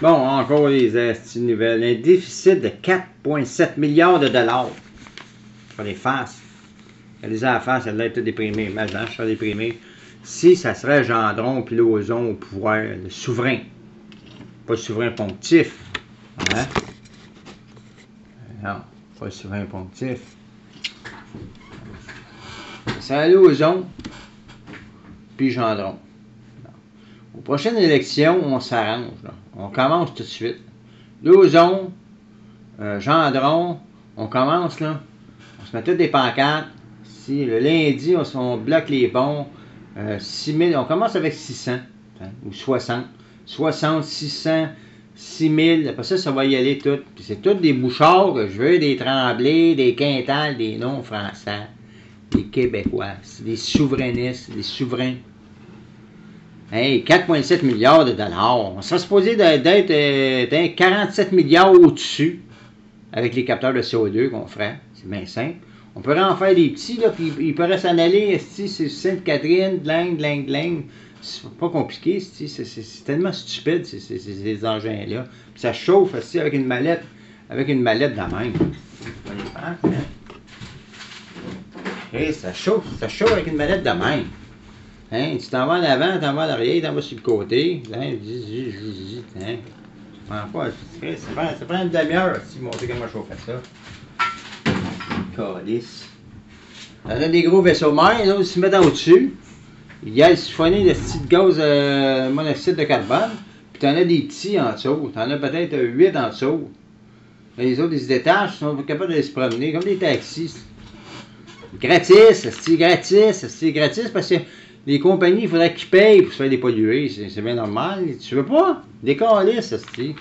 Bon, encore les astuces nouvelles. Un déficit de 4,7 milliards de dollars. Pour les faces. Elle les a à face, elle a été déprimée. Mais je serais déprimé. Si ça serait Gendron puis Lauzon au pouvoir, le souverain. Pas le souverain ponctif. Hein? Non, pas le souverain ponctif. C'est Lauzon puis Gendron. Aux prochaines élections, on s'arrange. On commence tout de suite. Lauzon, Gendron, on commence là. On se met toutes des pancartes. Si le lundi, on bloque les bons. 6 000, on commence avec 600 hein, ou 60. 60, 600, 6 000. Après ça, ça va y aller tout. Puis c'est tous des Bouchards que je veux, des Tremblay, des Quintal, des non-français, des Québécois, des souverainistes, des souverains. Hey, 4,7 milliards de dollars. On serait supposé d'être 47 milliards au-dessus avec les capteurs de CO2 qu'on ferait. C'est bien simple. On pourrait en faire des petits, là, puis ils pourraient s'en aller, c'est Sainte-Catherine, Dling. C'est pas compliqué, c'est tellement stupide, ces engins-là. Puis ça chauffe, avec une mallette de même. Hey, ça chauffe avec une mallette de même. Hein, tu t'en vas en avant, t'en vas en arrière, t'en vas sur le côté. Hein, hein. Ça prend une demi-heure si montrer comment je fais ça. Calice. On a des gros vaisseaux mères, là, ils se mettent en au-dessus. Il y a le siphonné de petit gaz monoxyde de carbone. Puis t'en as des petits en dessous. T'en as peut-être 8 en dessous. Les autres, ils se détachent, ils sont capables de se promener comme des taxis. Gratis, c'est gratis parce que les compagnies, il faudrait qu'ils payent pour se faire dépolluer. C'est bien normal. Tu veux pas? Des calices, c'est.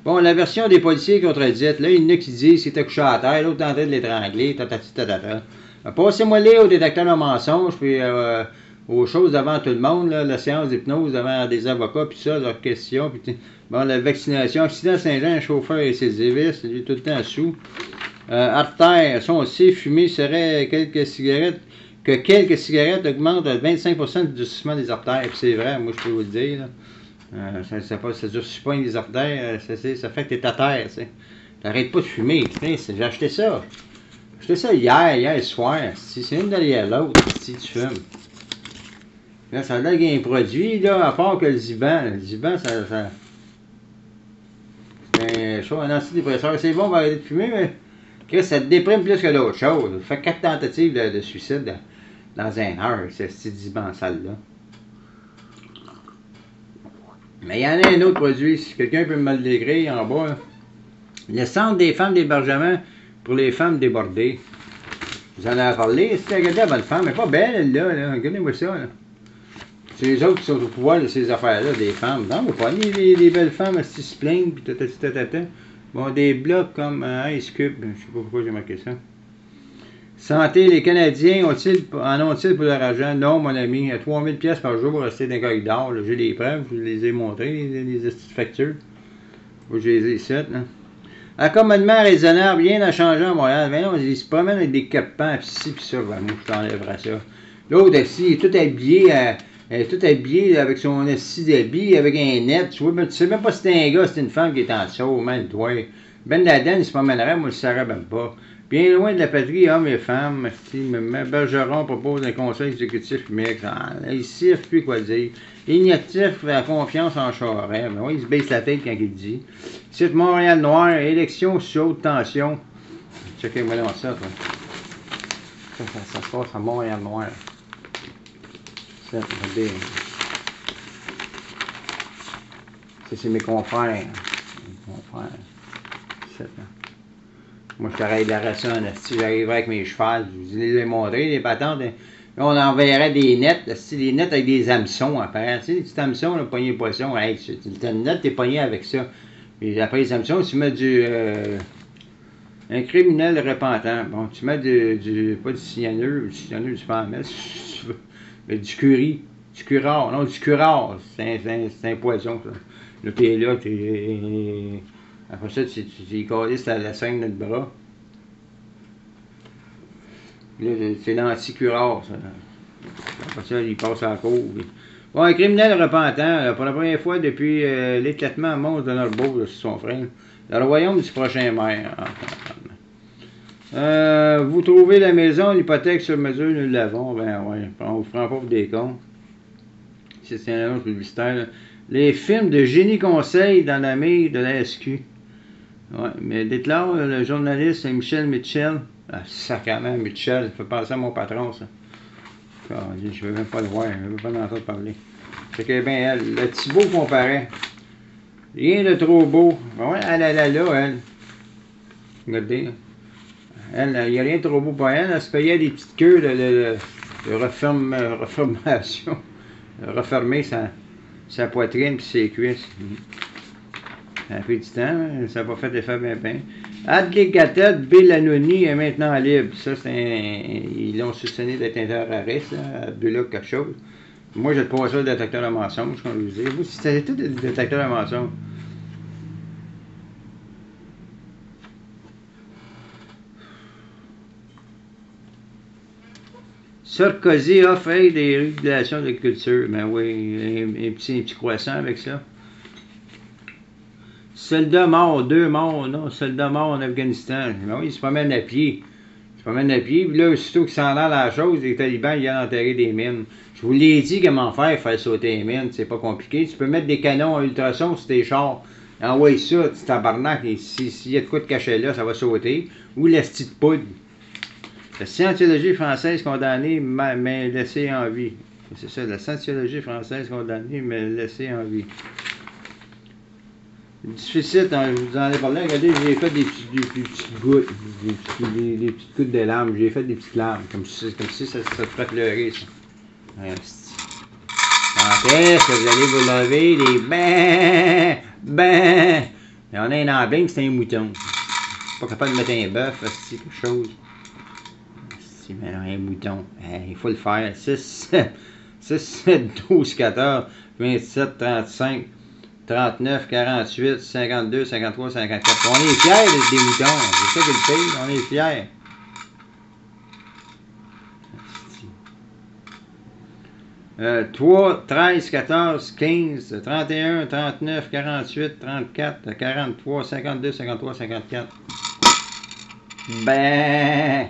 Bon, la version des policiers contredite, là, il y en a qui disent qu'il était couché à terre, l'autre tentait de l'étrangler, tatata. Passez-moi les au détecteur de mensonges, puis aux choses devant tout le monde, là, la séance d'hypnose devant des avocats, puis ça, leurs questions, puis bon, la vaccination, accident Saint-Jean, un chauffeur et ses évices, il est tout le temps sous. Artère, ça on sait, fumer serait quelques cigarettes augmentent de 25% du durcissement des artères, puis c'est vrai, moi je peux vous le dire, là. Ça durcit pas les artères, ça fait que t'es à terre, tu sais. T'arrêtes pas de fumer, j'ai acheté ça. J'ai acheté ça hier soir, c'est une derrière l'autre, si tu fumes. Là, ça a l'air qu'il y a un produit, là, à part que le Ziban. Le Ziban, ça c'est un antidépresseur. C'est bon, on va arrêter de fumer, mais Chris, ça te déprime plus que d'autres choses. Ça fait 4 tentatives de suicide dans un heure, ce petit Ziban sale-là. Mais il y en a un autre produit, si quelqu'un peut me le décrire en bas. Là. Le centre des femmes d'hébergement pour les femmes débordées. Vous en avez parlé, regardez la bonne femme, elle n'est pas belle, elle là. Regardez-moi ça, là. C'est les autres qui sont au pouvoir de ces affaires-là, des femmes. Non, mais pas les belles femmes qui se plaignent, puis tatata. Bon, des blocs comme Ice Cube, je ne sais pas pourquoi j'ai marqué ça. Santé, les Canadiens en ont-ils pour leur argent? Non, mon ami, à 3000 pièces par jour pour rester dans le corridor. J'ai les preuves, je les ai montrées, les factures. Je les ai ici, là. Accommodement raisonnable, rien n'a changé à Montréal. Mais non, ils se promènent avec des capans, pis ci, pis ça. Ben, moi, je t'enlèverai ça. L'autre, ici, il est tout habillé, avec son assis d'habit, avec un net. Tu vois, mais tu sais même pas si c'est un gars, c'est une femme qui est en dessous, même toi. Ben Laden, il se promènerait, moi, je ne saurais même pas. Bien loin de la patrie, hommes et femmes, Bergeron propose un conseil exécutif mixte. Il siffle plus quoi dire. Ignatif la confiance en Charest. Ben oui, il se baisse la tête quand il dit. Site Montréal Noir, élection sous haute tension. Checkez-moi dans ça, toi. Ça se passe à Montréal Noir. Ça, c'est mes confrères. Mes confrères. Moi, je travaille de la ration, j'arriverais avec mes chevals, je vous les ai montrés, les patentes. Là, on enverrait des nets, des nets avec des hameçons après. Tu sais, des petits hameçons, là, pogner poisson. Hey, le net, t'es pogné avec ça. Puis après les hameçons, tu mets un criminel repentant. Bon, tu mets pas du cyanure, tu peux en mettre, si tu veux. Mais du curry, du curare, non, du curare. C'est un poison, ça. Là, t'es là, après ça, tu calisses la scène de notre bras. Là, c'est l'anti-curare, ça. Après ça, il passe à la cour. Bon, un criminel repentant, là, pour la première fois depuis l'éclatement monstre de Norbeau sur son frère. Dans le royaume du prochain maire. Vous trouvez la maison, l'hypothèque sur mesure, nous l'avons. Ben ouais, on vous prend pas pour des cons. C'est un annonce publicitaire. Les films de génie conseil dans la mire de la SQ. Ouais, mais déclare le journaliste Michel Mitchell. Ah, sacrément, Mitchell, ça fait penser à mon patron, ça. Je veux même pas le voir, je veux pas l'entendre parler. Fait que, ben, elle, le Thibault comparait. Rien de trop beau. Ouais, elle là, elle. Regardez. Elle, il n'y a rien de trop beau pour elle. Elle se payait des petites queues de reformation. Refermer sa poitrine et ses cuisses. Ça a pris du temps, ça n'a pas fait effet bien bien. Adley Gattet, Bill Anoni est maintenant libre. Ça, c'est ils l'ont soupçonné d'être terroriste, Abdullah quelque chose. Moi, je ne pas ça le détecteur de mensonges, comme je vous dis. Vous, c'était tout des détecteurs de mensonges. Sarkozy offre des régulations de culture. Ben oui, un petit croissant avec ça. Soldats morts, 2 morts, non, soldats morts en Afghanistan. Ben oui, ils se promènent à pied. Ils se promènent à pied, puis là, aussitôt qu'ils s'en allent la chose, les talibans ils viennent enterrer des mines. Je vous l'ai dit comment faire sauter les mines, c'est pas compliqué. Tu peux mettre des canons à ultrasons sur tes chars. Envoie ça, tu tabarnak, et s'il y a de quoi de cacher là, ça va sauter. Ou la petite poudre. La scientologie française condamnée, mais laissée en vie. C'est ça, la scientologie française condamnée, mais laissée en vie. Le déficit, je vous en ai parlé, regardez, j'ai fait des petites gouttes, des petites gouttes de larmes, j'ai fait des petites larmes, comme si ça te ferait pleurer, ça. Quand est-ce que vous allez vous lever, les ben, mais on a un emblème, c'est un mouton. Pas capable de mettre un bœuf, c'est quelque chose. C'est un mouton, il faut le faire. 6, 7, 12, 14, 27, 35, 39, 48, 52, 53, 54. On est fiers des moutons. C'est ça qui est le pire. On est fiers. 3, 13, 14, 15, 31, 39, 48, 34, 43, 52, 53, 54. Ben...